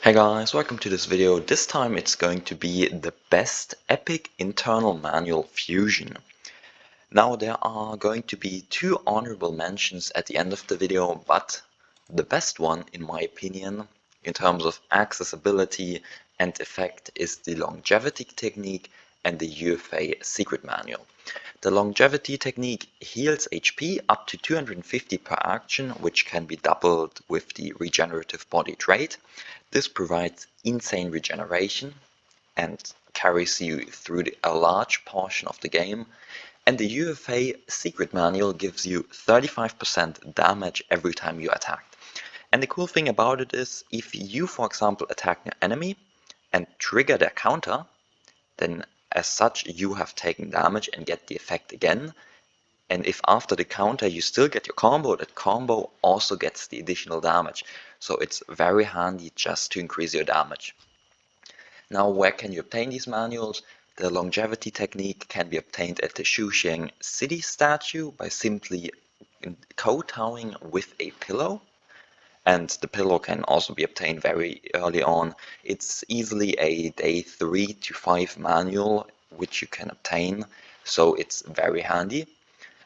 Hey guys, welcome to this video. This time it's going to be the best epic internal manual fusion. Now there are going to be two honorable mentions at the end of the video, but the best one in my opinion in terms of accessibility and effect is the longevity technique and the UFA secret manual. The longevity technique heals HP up to 250 per action, which can be doubled with the regenerative body trait. This provides insane regeneration and carries you through a large portion of the game. And the UFA secret manual gives you 35% damage every time you attack. And the cool thing about it is, if you, for example, attack an enemy and trigger their counter, then as such you have taken damage and get the effect again. And if after the counter you still get your combo, that combo also gets the additional damage. So it's very handy just to increase your damage. Now, where can you obtain these manuals? The longevity technique can be obtained at the Xuxiang city statue by simply kowtowing with a pillow. And the pillow can also be obtained very early on. It's easily a day 3 to 5 manual which you can obtain, so it's very handy.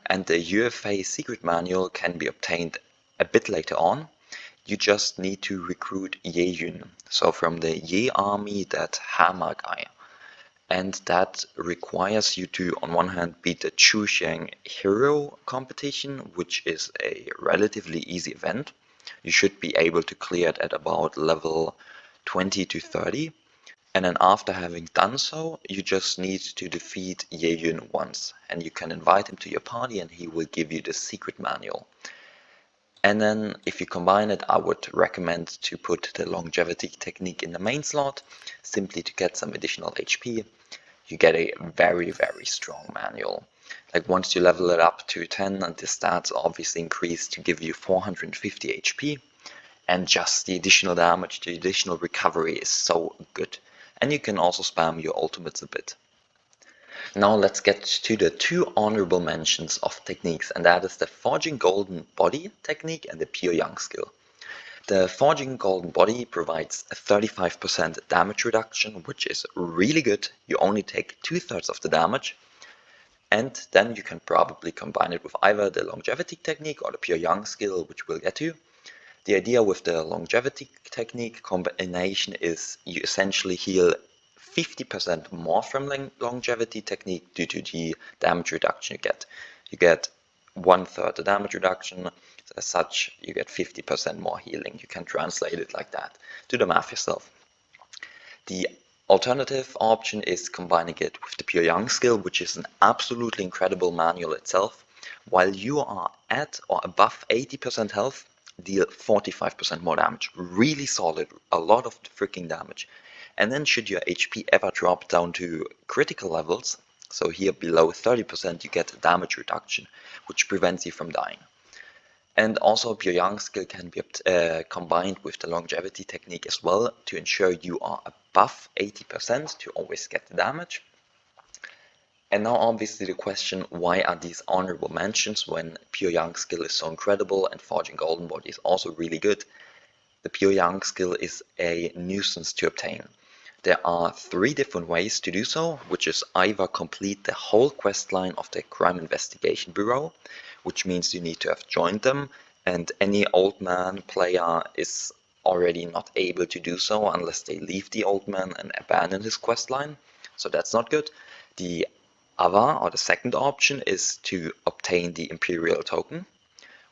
And the UFA secret manual can be obtained a bit later on. You just need to recruit Yeyun, so from the Ye army, that hammer guy. And that requires you to, on one hand, beat the Xuxiang hero competition, which is a relatively easy event. You should be able to clear it at about level 20 to 30. And then after having done so, you just need to defeat Yeyun once. And you can invite him to your party and he will give you the secret manual. And then if you combine it, I would recommend to put the longevity technique in the main slot, simply to get some additional HP. You get a very, very strong manual. Like once you level it up to 10, and the stats obviously increase to give you 450 HP, and just the additional damage, the additional recovery is so good. And you can also spam your ultimates a bit. Now let's get to the two honorable mentions of techniques, and that is the Forging Golden Body technique and the Pure Young skill. The Forging Golden Body provides a 35% damage reduction, which is really good. You only take 2/3 of the damage. And then you can probably combine it with either the longevity technique or the Pure Young skill, which we'll get to. The idea with the longevity technique combination is you essentially heal 50% more from longevity technique due to the damage reduction you get. You get 1/3 the damage reduction, as such you get 50% more healing. You can translate it like that. Do the math yourself. The alternative option is combining it with the Pure Young skill, which is an absolutely incredible manual itself. While you are at or above 80% health, deal 45% more damage. Really solid, a lot of freaking damage. And then should your HP ever drop down to critical levels, so here below 30%, you get a damage reduction, which prevents you from dying. And also Pure Young skill can be combined with the longevity technique as well to ensure you are above 80% to always get the damage. And now obviously the question, why are these honorable mentions when Pure Young skill is so incredible and Forging Golden Body is also really good? The Pure Young skill is a nuisance to obtain. There are 3 different ways to do so, which is either complete the whole quest line of the Crime Investigation Bureau, which means you need to have joined them, and any old man player is already not able to do so unless they leave the old man and abandon his quest line, so that's not good. The other, or the second option, is to obtain the Imperial token,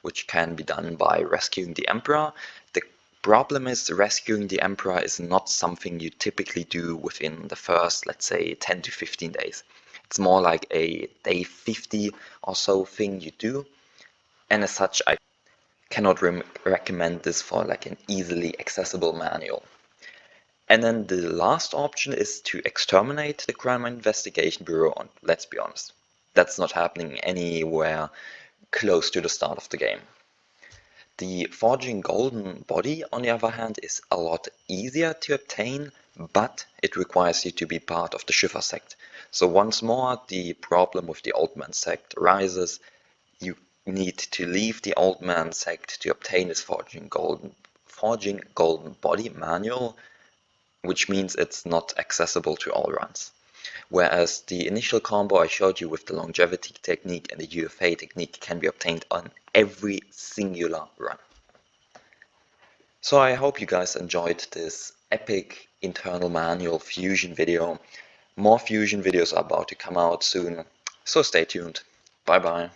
which can be done by rescuing the Emperor. The problem is rescuing the Emperor is not something you typically do within the first, let's say, 10 to 15 days. It's more like a day 50 or so thing you do, and as such I cannot recommend this for like an easily accessible manual. And then the last option is to exterminate the Crime Investigation Bureau, and let's be honest, that's not happening anywhere close to the start of the game. The Forging Golden Body, on the other hand, is a lot easier to obtain, but it requires you to be part of the Schiffer sect. So once more, the problem with the Old Man sect arises. You need to leave the Old Man sect to obtain this Forging Golden Body manual, which means it's not accessible to all runs. Whereas the initial combo I showed you with the longevity technique and the UFA technique can be obtained on every singular run. So I hope you guys enjoyed this epic internal manual fusion video. More fusion videos are about to come out soon, so stay tuned. Bye bye.